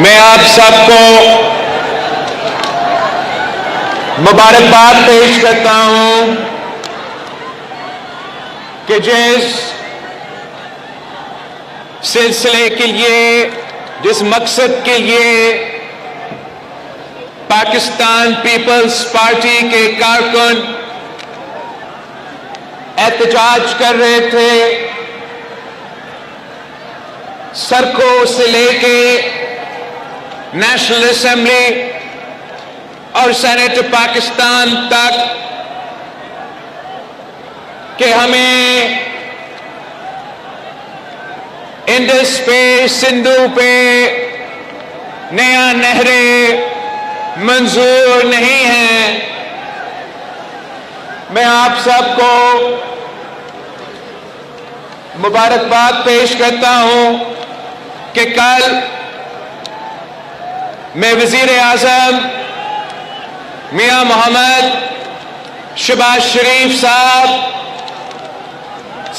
میں آپ سب کو مبارکباد پیش کرتا ہوں کہ جس سلسلے کے لیے، جس مقصد کے لیے پاکستان پیپلز پارٹی کے کارکن احتجاج کر رہے تھے، سڑکوں سے لے کے نیشنل اسمبلی اور سینٹ پاکستان تک، کہ ہمیں انڈس پہ، سندھو پہ نیا نہریں منظور نہیں ہیں۔ میں آپ سب کو مبارکباد پیش کرتا ہوں کہ کل میں وزیر اعظم میاں محمد شہباز شریف صاحب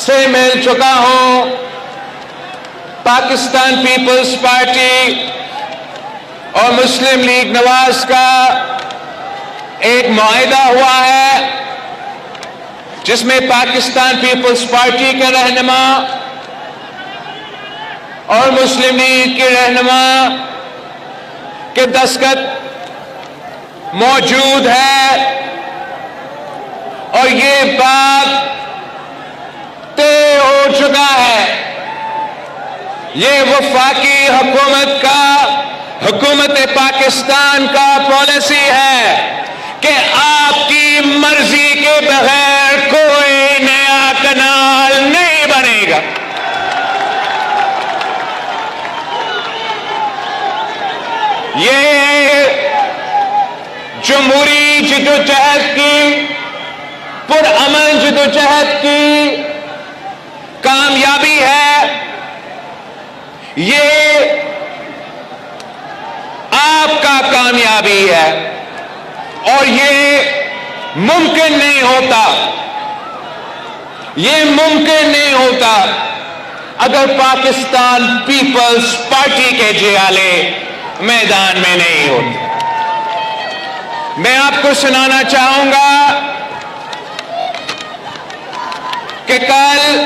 سے مل چکا ہوں۔ پاکستان پیپلز پارٹی اور مسلم لیگ نواز کا ایک معاہدہ ہوا ہے جس میں پاکستان پیپلز پارٹی کے رہنما اور مسلم لیگ کے رہنما کے دستخط موجود ہے، اور یہ بات طے ہو چکا ہے۔ یہ وفاقی حکومت پاکستان کا پالیسی ہے کہ آپ کی مرضی کے بغیر کوئی نیا کنال نہیں بنے گا۔ یہ جمہوری جدوجہد کی، پرامن جدوجہد کی کامیابی ہے۔ یہ آپ کا کامیابی ہے، اور یہ ممکن نہیں ہوتا، یہ ممکن نہیں ہوتا اگر پاکستان پیپلز پارٹی کے جیالے میدان میں نہیں ہوتے۔ میں آپ کو سنانا چاہوں گا کہ کل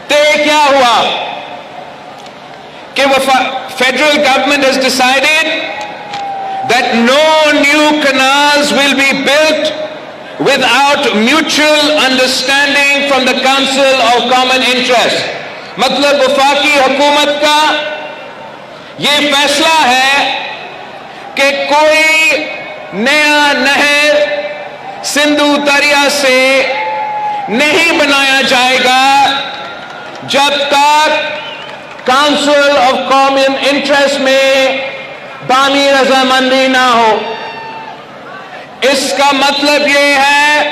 طے کیا ہوا کہ federal government has decided that no new canals will be built without mutual understanding from the Council of Common Interest۔ مطلب وفاقی حکومت کا یہ فیصلہ ہے کہ کوئی نیا نہر سندھو دریا سے نہیں بنایا جائے گا جب تک کاؤنسل آف کامن انٹرسٹ میں باہمی رضامندی نہ ہو۔ اس کا مطلب یہ ہے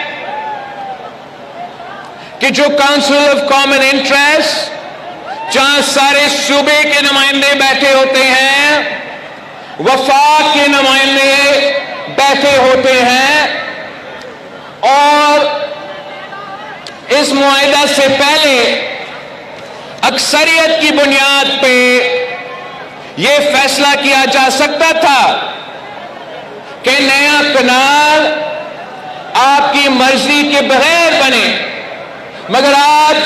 کہ جو کاؤنسل آف کامن انٹرسٹ، جہاں سارے صوبے کے نمائندے بیٹھے ہوتے ہیں، وفاق کے نمائندے بیٹھے ہوتے ہیں، اور اس معاہدہ سے پہلے اکثریت کی بنیاد پہ یہ فیصلہ کیا جا سکتا تھا کہ نیا کنال آپ کی مرضی کے بغیر بنے، مگر آج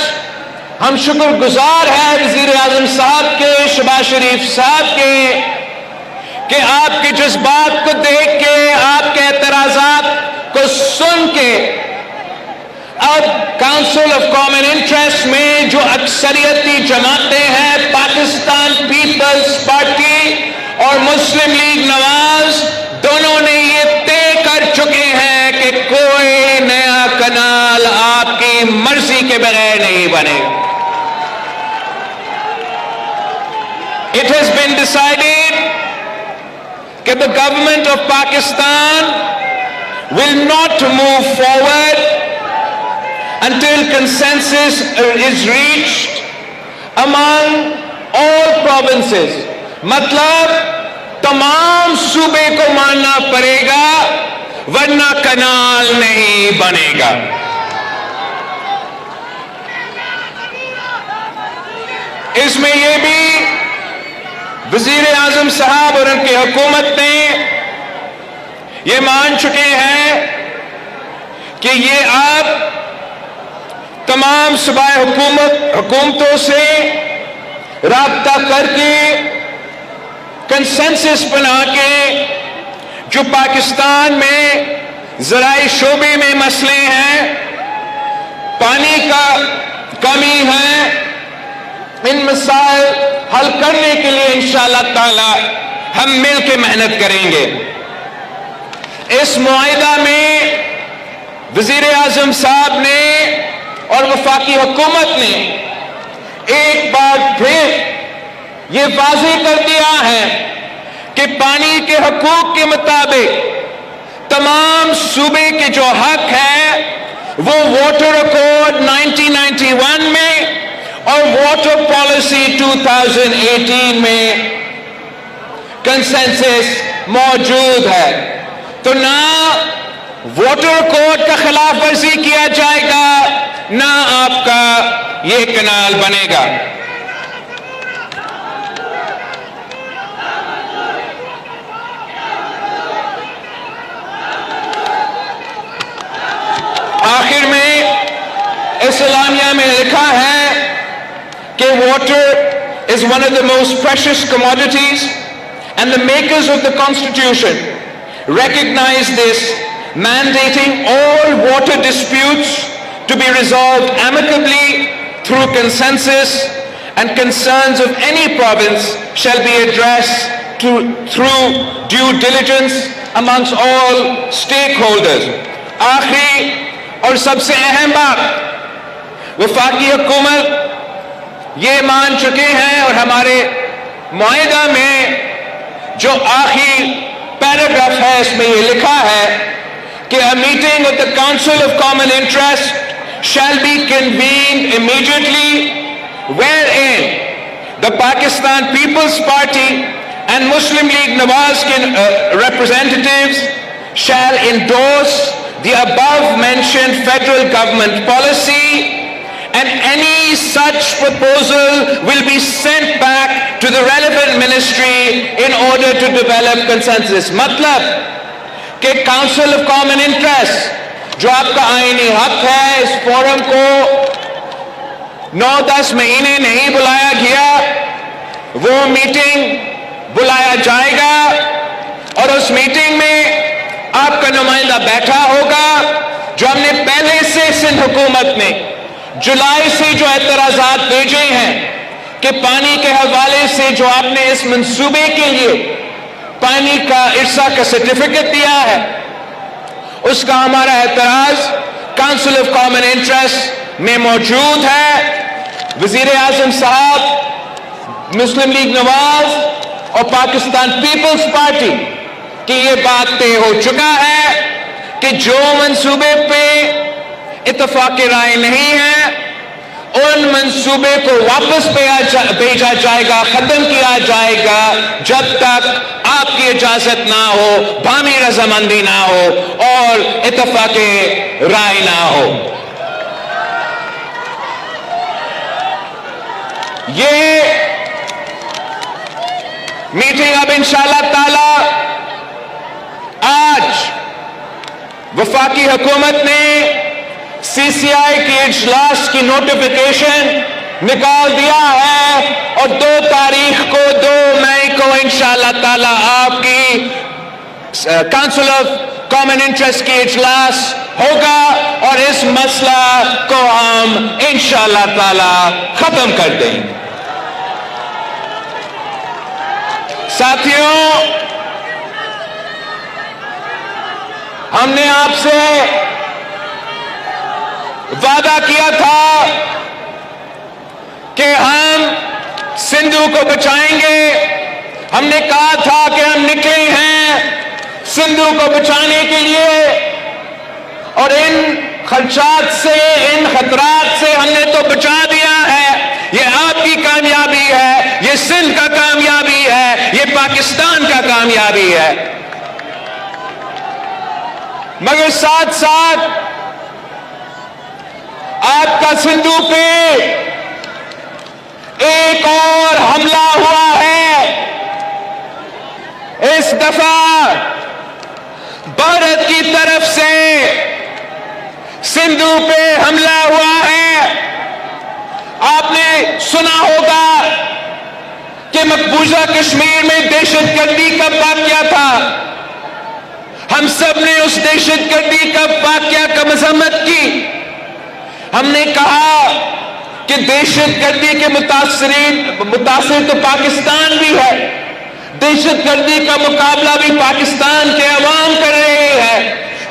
ہم شکر گزار ہیں وزیر اعظم صاحب کے، شہباز شریف صاحب کے، کہ آپ کے جذبات کو دیکھ کے، آپ کے اعتراضات کو سن کے اب کاؤنسل آف کامن انٹرسٹ میں جو اکثریتی جماعتیں ہیں، پاکستان پیپلز پارٹی اور مسلم لیگ نواز، دونوں نے یہ طے کر چکے ہیں کہ کوئی نیا کنال آپ کی مرضی کے بغیر نہیں بنے گا۔ It has been decided that the government of Pakistan will not move forward until consensus is reached among all provinces۔ مطلب تمام صوبے کو ماننا پڑے گا، ورنہ کنال نہیں بنے گا۔ اس میں یہ بھی وزیر اعظم صاحب اور ان کی حکومت نے یہ مان چکے ہیں کہ یہ آپ تمام صوبائی حکومتوں سے رابطہ کر کے کنسنسس بنا کے جو پاکستان میں زرعی شعبے میں مسئلے ہیں، پانی کا کمی ہے، ان مسائل حل کرنے کے لیے انشاءاللہ تعالی ہم مل کے محنت کریں گے۔ اس معاہدہ میں وزیر اعظم صاحب نے اور وفاقی حکومت نے ایک بار پھر یہ واضح کر دیا ہے کہ پانی کے حقوق کے مطابق تمام صوبے کے جو حق ہے وہ واٹر ایکٹ 1991 میں اور واٹر پالیسی 2018 میں کنسنسس موجود ہے۔ تو نہ واٹر کوڈ کا خلاف ورزی کیا جائے گا، نہ آپ کا یہ کنال بنے گا۔ آخر میں اس اعلامیہ میں لکھا ہے کہ water is one of the most precious commodities and the makers of the Constitution recognize this, mandating all water disputes to be resolved amicably through consensus, and concerns of any province shall be addressed through due diligence amongst all stakeholders. آخری اور سب سے اہم بات، وفاقی حکومت یہ مان چکے ہیں اور ہمارے معاہدہ میں جو آخری پیراگراف ہے اس میں یہ لکھا ہے کہ a meeting of the Council of Common Interest shall be convened immediately wherein the Pakistan People's Party and Muslim League Nawaz representatives shall endorse the above mentioned federal government policy, and any such proposal will be sent back to the relevant ministry in order to develop consensus. مطلب کہ Council of Common Interest جو آپ کا آئینی حق ہے، اس forum کو 9-10 مہینے نہیں بلایا گیا، وہ میٹنگ بلایا جائے گا اور اس میٹنگ میں آپ کا نمائندہ بیٹھا ہوگا۔ جو ہم نے پہلے سے سندھ حکومت نے جولائی سے جو اعتراضات بھیجے ہیں کہ پانی کے حوالے سے جو آپ نے اس منصوبے کے لیے پانی کا ارسا کا سرٹیفکیٹ دیا ہے، اس کا ہمارا اعتراض کاؤنسل آف کامن انٹرسٹ میں موجود ہے۔ وزیر اعظم صاحب، مسلم لیگ نواز اور پاکستان پیپلز پارٹی کہ یہ بات طے ہو چکا ہے کہ جو منصوبے پہ اتفاق رائے نہیں ہے ان منصوبے کو واپس بھیجا جائے گا، ختم کیا جائے گا جب تک آپ کی اجازت نہ ہو، باہمی رضامندی نہ ہو اور اتفاق رائے نہ ہو۔ یہ میٹنگ اب انشاءاللہ تعالی آج وفاقی حکومت نے سی سی آئی کی اجلاس کی نوٹیفیکیشن نکال دیا ہے اور 2 تاریخ کو 2 مئی کو انشاءاللہ تعالی آپ کی کاؤنسل آف کامن انٹرسٹ کی اجلاس ہوگا اور اس مسئلہ کو ہم انشاءاللہ تعالی ختم کر دیں گے۔ ساتھیوں، ہم نے آپ سے وعدہ کیا تھا کہ ہم سندھو کو بچائیں گے۔ ہم نے کہا تھا کہ ہم نکلے ہیں سندھو کو بچانے کے لیے اور ان خدشات سے، ان خطرات سے ہم نے تو بچا دیا ہے۔ یہ آپ کی کامیابی ہے، یہ سندھ کا کامیابی ہے، یہ پاکستان کا کامیابی ہے۔ مگر ساتھ ساتھ آپ کا سندھو پہ ایک اور حملہ ہوا ہے۔ اس دفعہ بھارت کی طرف سے سندھو پہ حملہ ہوا ہے. آپ نے سنا ہوگا کہ مقبوضہ کشمیر میں دہشت گردی کا واقعہ تھا. ہم سب نے اس دہشت گردی کا واقعہ کا مذمت کی. ہم نے کہا کہ دہشت گردی کے متاثر تو پاکستان بھی ہے. دہشت گردی کا مقابلہ بھی پاکستان کے عوام کر رہے ہیں,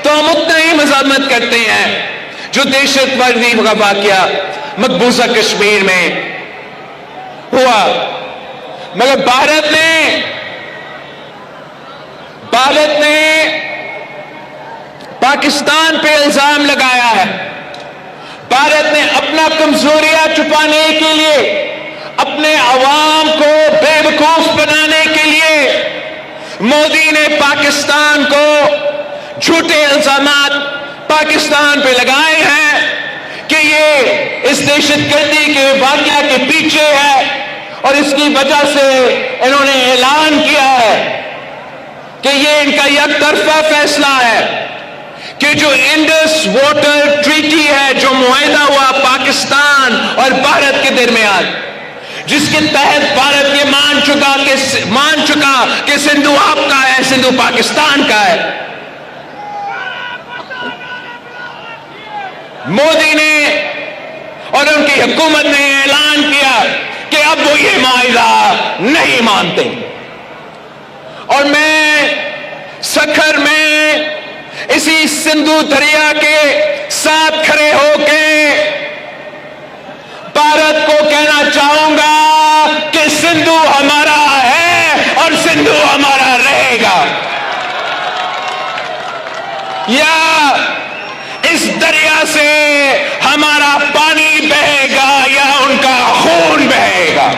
تو ہم اتنا ہی مذمت کرتے ہیں جو دہشت گردی کا واقعہ مقبوضہ کشمیر میں ہوا. مگر بھارت نے پاکستان پہ الزام لگایا ہے. بھارت نے اپنا کمزوریاں چھپانے کے لیے, اپنے عوام کو بے وقوف بنانے کے لیے مودی نے پاکستان کو جھوٹے الزامات پاکستان پہ لگائے ہیں کہ یہ اس دہشت گردی کے واقعہ کے پیچھے ہے, اور اس کی وجہ سے انہوں نے اعلان کیا ہے کہ یہ ان کا یک طرفہ فیصلہ ہے کہ جو انڈس واٹر ٹریٹی ہے, جو معاہدہ ہوا پاکستان اور بھارت کے درمیان, جس کے تحت بھارت یہ مان چکا کہ سندھو آپ کا ہے, سندھو پاکستان کا ہے. مودی نے اور ان کی حکومت نے اعلان کیا کہ اب وہ یہ معاہدہ نہیں مانتے. اور میں سکھر میں اسی سندھو دریا کے ساتھ کھڑے ہو کے بھارت کو کہنا چاہوں گا کہ سندھو ہمارا ہے اور سندھو ہمارا رہے گا. یا اس دریا سے ہمارا پانی بہے گا یا ان کا خون بہے گا.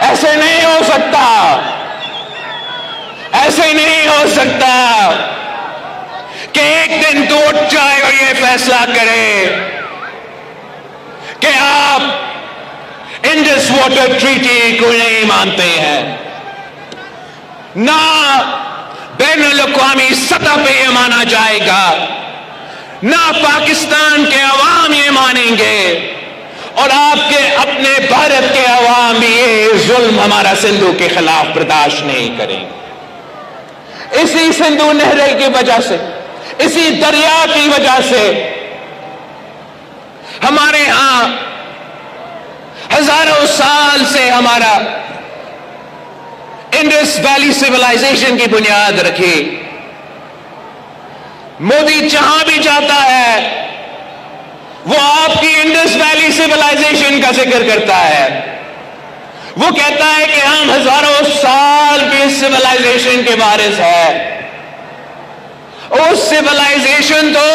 ایسے نہیں ہو سکتا, ایسے نہیں ہو سکتا کہ ایک دن تو اٹھ جائے اور یہ فیصلہ کرے کہ آپ انڈس واٹر ٹریٹی کو نہیں مانتے ہیں. نہ بین الاقوامی سطح پہ یہ مانا جائے گا, نہ پاکستان کے عوام یہ مانیں گے, اور آپ کے اپنے بھارت کے عوام بھی یہ ظلم ہمارا سندھو کے خلاف برداشت نہیں کریں گے. اسی سندھو نہر کی وجہ سے, اسی دریا کی وجہ سے ہمارے ہاں ہزاروں سال سے ہمارا انڈس ویلی سیولائزیشن کی بنیاد رکھی. مودی جہاں بھی جاتا ہے وہ آپ کی انڈس ویلی سیولائزیشن کا ذکر کرتا ہے. وہ کہتا ہے کہ ہم ہزاروں سال کی سیولائزیشن کے وارث ہیں. اس سیولائزیشن تو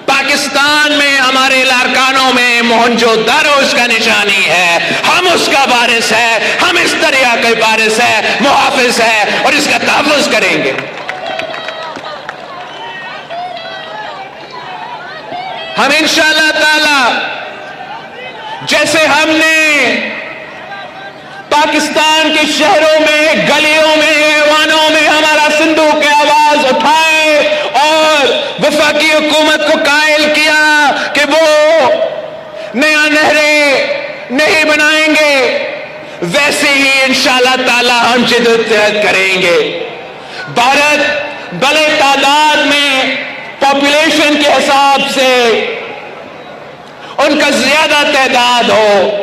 پاکستان میں ہمارے لاڑکانوں میں موہنجو داڑو اس کا نشانی ہے. ہم اس کا وارث ہے, ہم اس دریا کے وارث ہے, محافظ ہے, اور اس کا تحفظ کریں گے. ہم انشاءاللہ تعالی جیسے ہم نے پاکستان کے شہروں میں, گلیوں میں, ایوانوں میں ہمارا سندھو کی آواز اٹھائے اور وفاقی حکومت کو قائل کیا کہ وہ نیا نہریں نہیں بنائیں گے, ویسے ہی انشاءاللہ تعالی ہم جدوجہد کریں گے. بھارت بڑے تعداد میں پاپولیشن کے حساب سے ان کا زیادہ تعداد ہو,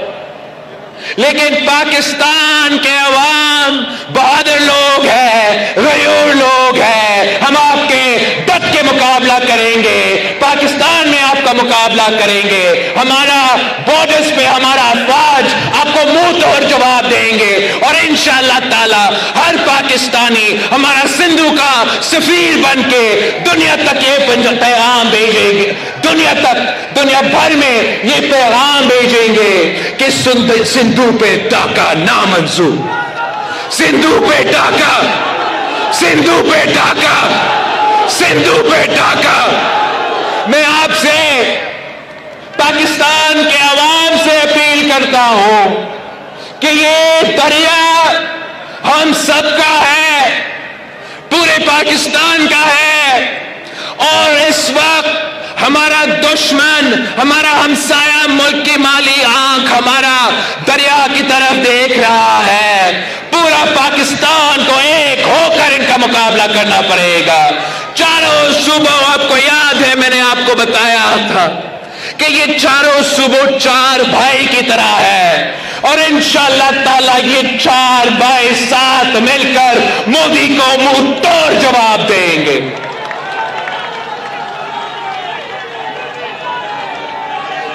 لیکن پاکستان کے عوام بہادر لوگ ہیں, غیور لوگ ہیں. ہم آپ کے ڈٹ کے مقابلہ کریں گے, پاکستان میں آپ کا مقابلہ کریں گے. ہمارا بارڈرز پہ ہمارا افواج آپ کو منہ توڑ جواب دیں گے, اور انشاءاللہ تعالی ہر پاکستانی ہمارا سندھو کا سفیر بن کے دنیا تک یہ پیغام بھیجیں گے, دنیا بھر میں یہ پیغام بھیجیں گے کہ سندھو پہ ڈاکہ نامنظور, سندھو پہ ڈاکہ, سندھو پہ ڈاکہ, سندھو پہ ڈاکہ. میں آپ سے, پاکستان کے عوام سے اپیل کرتا ہوں کہ یہ دریا ہم سب کا ہے، پورے پاکستان کا ہے، اور اس وقت ہمارا دشمن، ہمارا ہمسایہ ملک کی مالی آنکھ ہمارا دریا کی طرف دیکھ رہا ہے۔ پورا پاکستان کو ایک ہو کر ان کا مقابلہ کرنا پڑے گا۔ چاروں صوبوں، آپ کو یاد ہے میں نے آپ کو بتایا تھا کہ یہ چاروں صوبوں چار بھائی کی طرح ہے، اور انشاءاللہ تعالی یہ چار بھائی ساتھ مل کر مودی کو منہ توڑ جواب دیں گے۔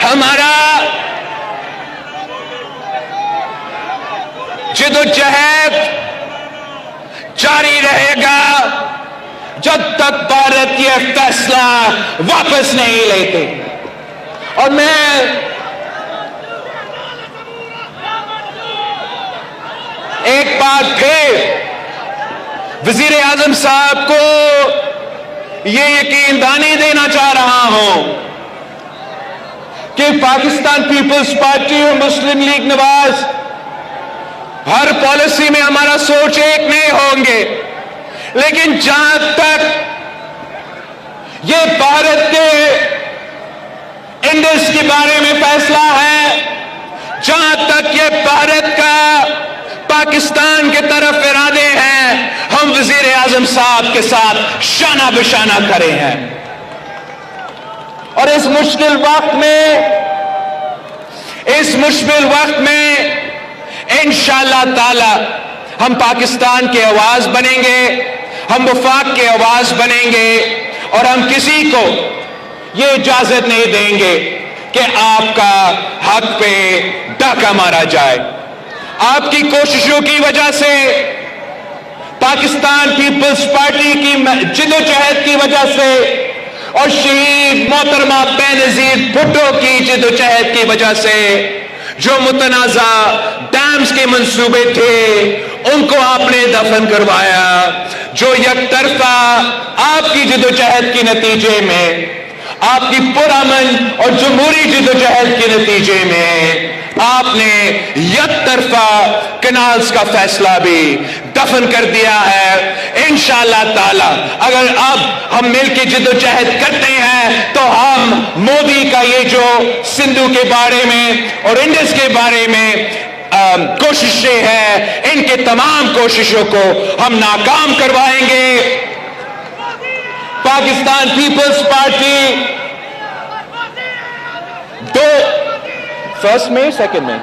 ہمارا جدوجہد جاری رہے گا جب تک بھارت یہ فیصلہ واپس نہیں لیتے۔ اور میں ایک بار پھر وزیر اعظم صاحب کو یہ یقین دہانی دینا چاہ رہا ہوں کہ پاکستان پیپلز پارٹی اور مسلم لیگ نواز ہر پالیسی میں ہمارا سوچ ایک نہیں ہوں گے، لیکن جہاں تک یہ بھارت کے انڈس کے بارے میں فیصلہ ہے، جہاں تک یہ بھارت کا پاکستان کے طرف ارادے ہیں، ہم وزیر اعظم صاحب کے ساتھ شانہ بشانہ کھڑے ہیں۔ اور اس مشکل وقت میں انشاءاللہ تعالی ہم پاکستان کے آواز بنیں گے، ہم وفاق کے آواز بنیں گے، اور ہم کسی کو یہ اجازت نہیں دیں گے کہ آپ کا حق پہ ڈاکہ مارا جائے۔ آپ کی کوششوں کی وجہ سے، پاکستان پیپلز پارٹی کی جدوجہد کی وجہ سے، اور شہید محترمہ بینظیر بھٹو کی جدوجہد کی وجہ سے جو متنازع ڈیمز کے منصوبے تھے ان کو آپ نے دفن کروایا، جو یک طرفہ آپ کی جدوجہد کے نتیجے میں، آپ کی پرامن اور جمہوری جدوجہد کے نتیجے میں آپ نے یک طرفہ کنالز کا فیصلہ بھی دفن کر دیا ہے۔ انشاءاللہ تعالی اگر اب ہم مل کے جدوجہد کرتے ہیں تو ہم مودی کا یہ جو سندھو کے بارے میں اور انڈس کے بارے میں کوششیں ہیں، ان کے تمام کوششوں کو ہم ناکام کروائیں گے۔ پاکستان پیپلز پارٹی فرسٹ میں سیکنڈ میں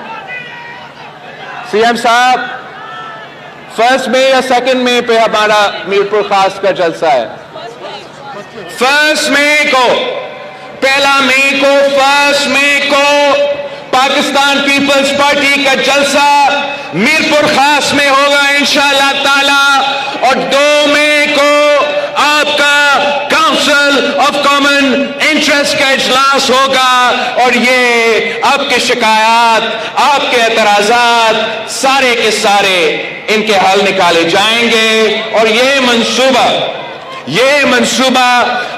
سی ایم صاحب فرسٹ میں یا سیکنڈ میں پہ ہمارا میرپور خاص کا جلسہ ہے؟ فرسٹ مئی کو، پہلا مئی کو، فرسٹ مئی کو پاکستان پیپلز پارٹی کا جلسہ میرپور خاص میں ہوگا انشاءاللہ تعالی، اور 2 مئی کو آپ کا کاؤنسل آف کامن انٹرسٹ کا اجلاس ہوگا، اور یہ آپ کے شکایات، آپ کے اعتراضات سارے کے سارے ان کے حل نکالے جائیں گے، اور یہ منصوبہ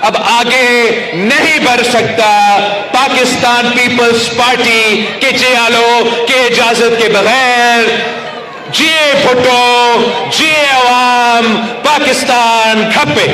اب آگے نہیں بڑھ سکتا پاکستان پیپلز پارٹی کے جیالوں کے اجازت کے بغیر۔ جیے بھٹو، جیے عوام، پاکستان کھپے۔